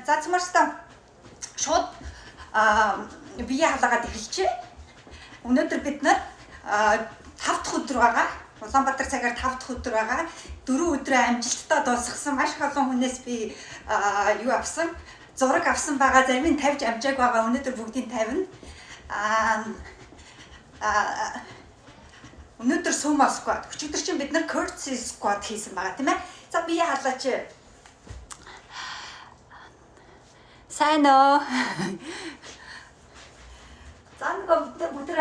За цамарстаа шууд бие халаагаад эхэлчихэ. Өнөөдөр бид нар 5 дахь өдөр байгаа. Улаанбаатар цагаар 5 дахь өдөр байгаа. 4 өдрөө амжилттай дуусгасан маш их олон хүнээс би юу авсан? Зураг авсан байгаа. Зарим нь тавьж амжааг байгаа. Өнөөдөр бүгдийг тавина. Өнөөдөр sumo squat. Өчигдөр чинь бид нар curtsy squat хийсэн байгаа тийм ээ. За бие халаач. Сайн уу? За нэг өдөр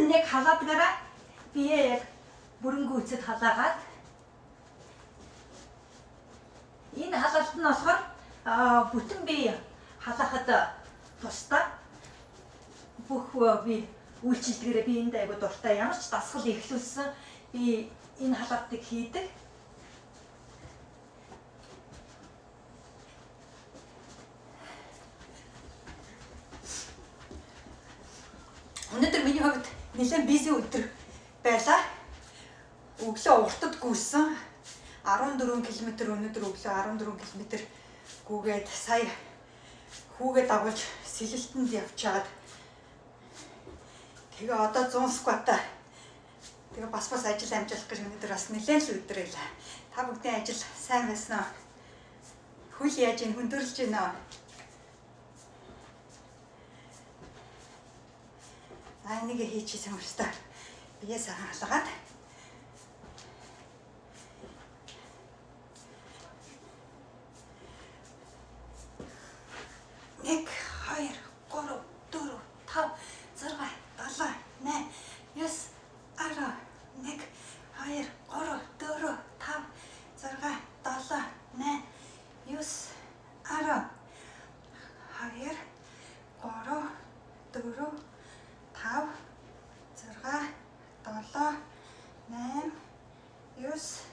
нэг халаадгаараа бие яг бүрэнгүй үцэд халаагаад энэ халаалт нь болохоор бүтэн бие халаахад тустай бүх би үйлчилдгээрээ би энд айгуу дуртай ямар ч дасгал ихлүүлсэн би энэ халаалтыг хийдэг. Өнөөдөр миний хувьд нэлээд бизи өдөр байлаа. Өглөө уртад гүйсэн 14 км өнөөдөр өглөө 14 км гүйгээд сая хүүгээ дагуулж сэлэлтэнд явчаад тэгээ одоо 100 сквата тэгээ бас ажил амжуулах гэж өнөөдөр бас нэлээд л өдөр байлаа. Та бүгдийн ажил сайн байсан уу? Хөл яаж ин хөндөрлж байна уу? Энийг хийчихсэн юм шүү дээ. Бие сайхан халаагаад. Нэг, хоёр, гурав, дөрөв, тав, зурга, долоо, най, ёс, арав, нэг, хоёр, гурав, дөрөв, тав, зурга, долоо, най, ёс, арав, хоёр, гурав, дөрөв, 5 6 7 8 9 10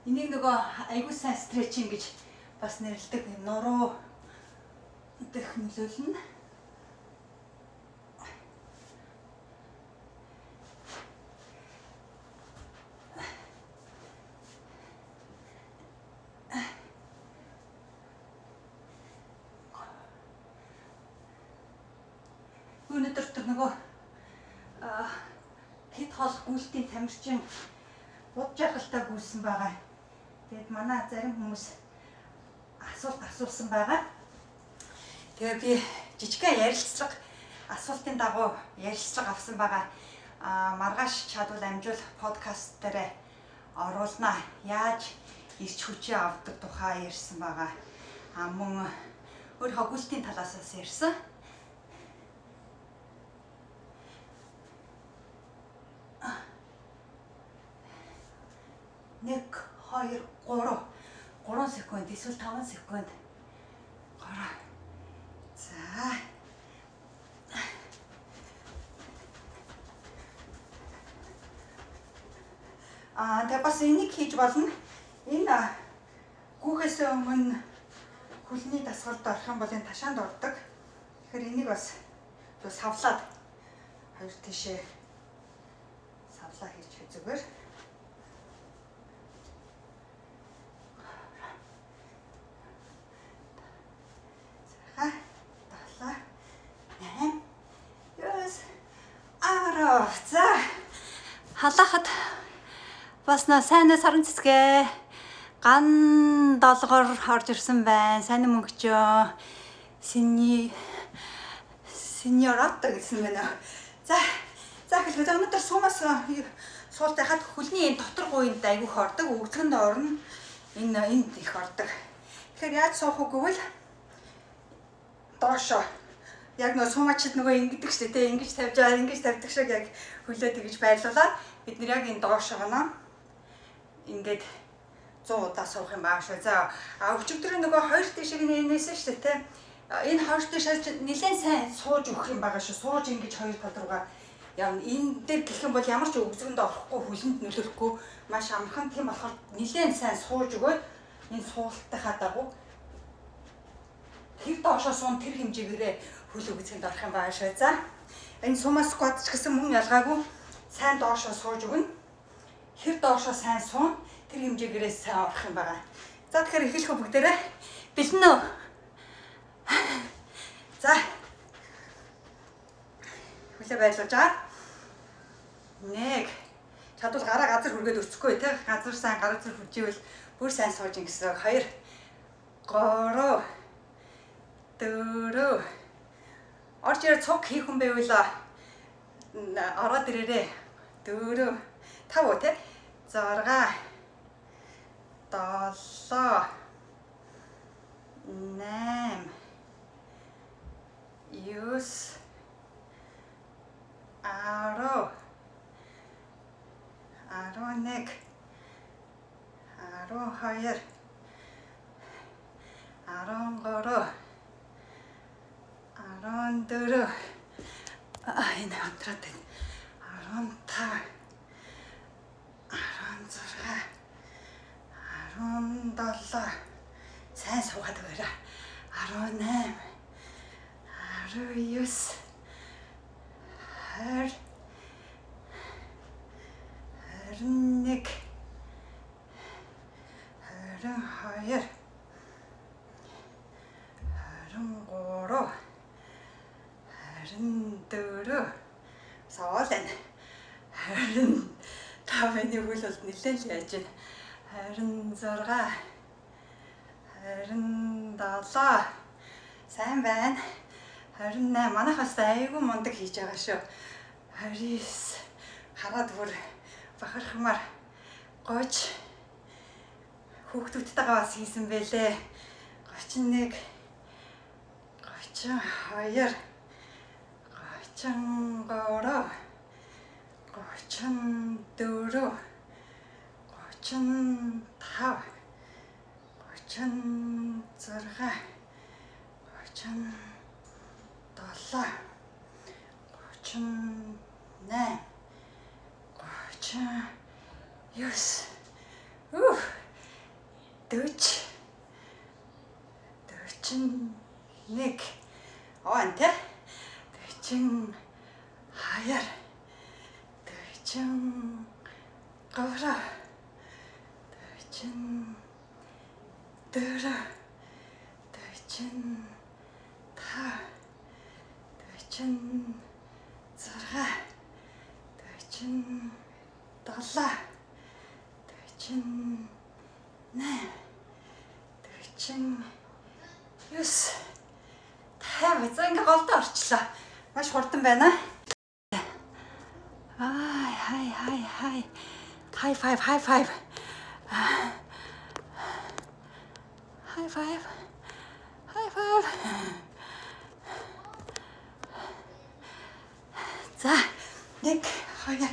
Энийг нөгөө айгуу сайн стретчинг гэж бас нэрлэдэг нуруу дэх нөлөөлнө. Өнөөдөр тэр нөгөө хит хоол гүйлтийн тамирчин бод жаргалтай гүйсэн байгаа. Тэгээд манай зарим хүмүүс асуулт асуусан байгаа. Тэгээд би жижигхэн ярилцлага асуултын дагуу ярилцлага авсан байгаа. Маргааш чадвал амжуул подкаст дээр оруулнаа. Яаж ирч хүчээ авдаг тухай ярьсан байгаа. Мөн өөр хогүлтийн талаас бас ярьсан. Нэг 2 3 секунд эсвэл 5 секунд. 3. За. Тэгээ бас энийг хийж болно. Энэ гүүхээс өмнө хөлний дасгалд орох юм бол энэ ташаанд ордог. Тэгэхээр энийг бас савлаад хоёр тишээ савлаа хийж зүгээр. Халаахад бас сайн сарн цэцгээ ган долгор орж ирсэн байна. Сайн мөнгөчөө синьората гэсэн байна. За хэлбэл өнөөдөр сумаас суулт хахад хөлний энэ дотор гуйнд айгүйх ордог. Өгцөнд орно. Энд их ордог. Тэгэхээр яаж суух вэ гэвэл доошо яг нөө сумачид нөгөө ингэдэг шүү дээ. Ингэж тавьж байгаа, ингэж тавьдаг шиг яг хөлөө тэгж байрлуулаад бид нэр яг энэ доош гоноо ингээд 100 удаа суух юм баа шүү. За өчигдөр нөгөө хоёр тишийг нээсэн шүү дээ те. Энэ хоёр тишээ нэлээд сайн сууж өгөх юм байгаа шүү. Сууж ингэж хоёр тал руугаа явна. Энэ дээр гэх юм бол ямар ч өгзөнд орохгүй, хүлэнд нөлөөлөхгүй маш амархан. Тийм болохоор нэлээд сайн сууж өгөөд энэ суултынхаа дагуу тэр доошоо суун тэр хэмжээгээрээ хөл өгцөнд орох юм байгаа шүү. За энэ сума скват ч гэсэн мөн ялгаагүй сайн доошоо сууж өгнө. Хэр доошоо сайн суун тэр хэмжээгээрээ сайн орох юм байгаа. За тэгэхээр эхлэх бүгдээрээ бэлэн үү? За хүлээ байлуулж байгаа. 1 чадвал гараа газар хүргээд өцөхгүй те. Газар сайн гараа зүр хүрживэл бүр сайн сууж ин гэсэн. 2 3 4 орж ирээ цуг хийх хүн байвал ороод ирээрээ 4 5 те 6 7 8 9 10 11 12 13 14 энэ хамтраад байна. 15 16 17 сайн суугаад байгаарай. 18 19 20 21 22 23 24 саал байна. 25-ны хөл бол нэлээд л яаж байна. 26 27 сайн байна. 28 манайхаас айгүй мундаг хийж байгаа шүү. 29 хараад бүр бахархмаар 30 хүүхдүүдтэйгээ бас хийсэн байлээ. 31 32 33 34 35 36 37 38 39 40 41 онтэй 42 43 44 за ингээ голдоо орчлоо. Маш хурдан байна. Хай. High five. High five. За 1 2 3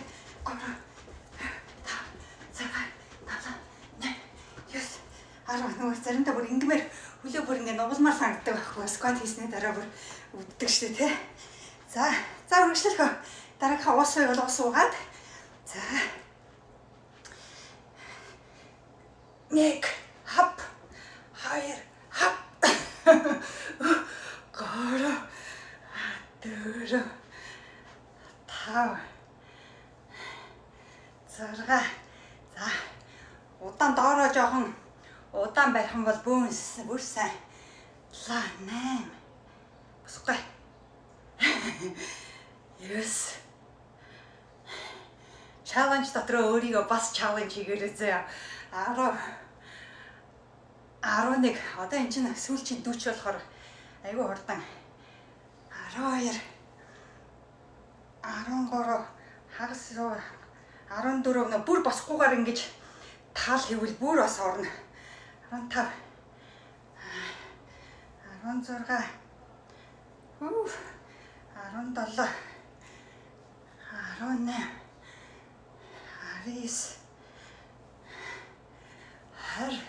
нөгөө заримдаа бүр ингэмээр хөлөө бүр ингэ нугалмаар санагддаг байхгүй скват хийсний дараа бүр өвддөг шүү дээ тий. За үргэлжлэхөө дараагийнхаа уус байвал уус уугаад за 1 хап 2 хап 3 4 5 6 за удаан доороо жоохон удаан байх юм бол бүр сайн 8 босгүй 9 challenge дотроо өөрийгөө бас challenge хийгээрэй зөө 10 11 одоо энэ чинь сүүлчийн дүүч болохоор айгүй хурдан 12 13 хагас 14 бүр босхгүйгээр ингэж таал хийвэл бүр бас орно 15 16 17 18 19 21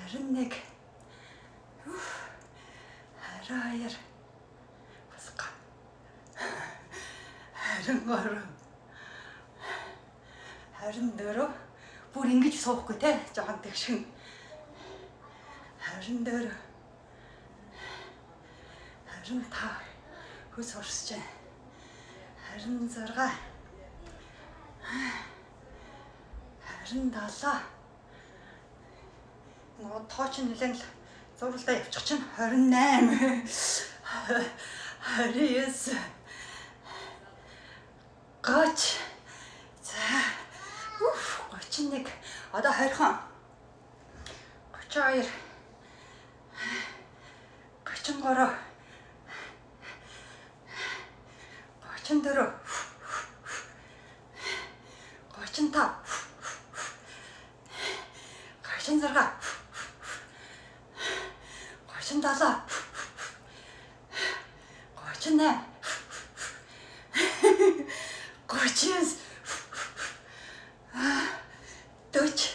22 бас 23 24 бүр ингэж суухгүй те жоохон тэгшин 24 25 хөөс орсож байна 26 27 нөгөө тооч нэлээд л зурвалдаа явчих чинь 28 29 30 за 31 одоо 20хон 32 33 34 35 36 37 38 39 40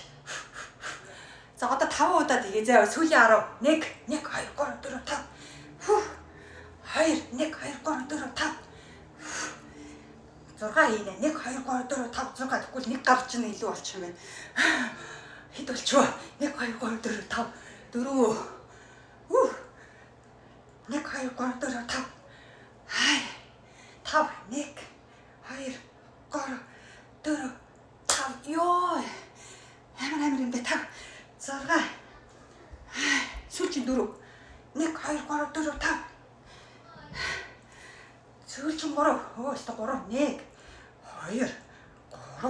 за одоо 5 удаа тэгээ заяа сүүлийн 10 1 2 3 4 5 2 1 2 3 4 5 6 хийнэ 1 2 3 4 5 6 тэгвэл нэг гар чинь илүү болчих юм байна. Хэд болчихвоо 1 2 3 4 5 4 1 2 3 4 5 хай 5 1 2 3 4 5 ёо амар юм бэ 5 6 сүүлчийн 4 1 2 3 4 5 сүүлчийн 3 өстө 3 1 2 3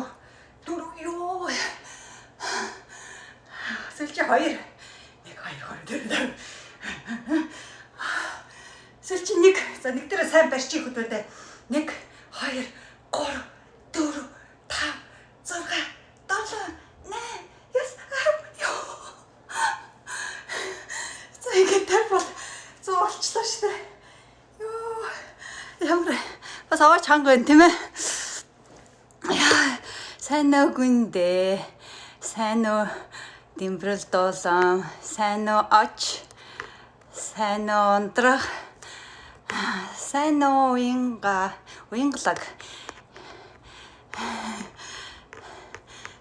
4 ёо сүүлчийн 2 1 2 3 4 сүүлчийн 1 за нэг дээр сайн барьчих хөтөдөө 1 2 3 4 5 6 7 8 9 10 ёо за ингэ тавьбал зөө болчлоо шүү дээ ёо ямар бас аваач ханга байна тийм ээ сайн уу гүндээ сайн уу димбрэл дуулам сайн уу оч сайн уу ундрах сайн уу уянгалаг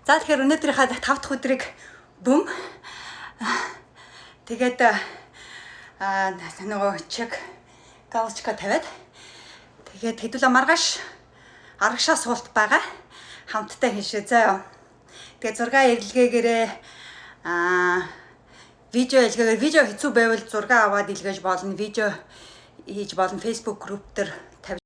за тэгэхээр өнөөдрийнхаа 5 дахь өдрийг бүм тэгээд нөгөө чек галочка тавиад тэгээд хэдүүлээ маргааш аргашаа суулт байгаа хамтдаа хийшээ заяа. Тэгээд 6 эргэлгээгээрээ видео хэцүү байвал 6 аваад илгээж болно. Видео хийж болно. Facebook групп дээр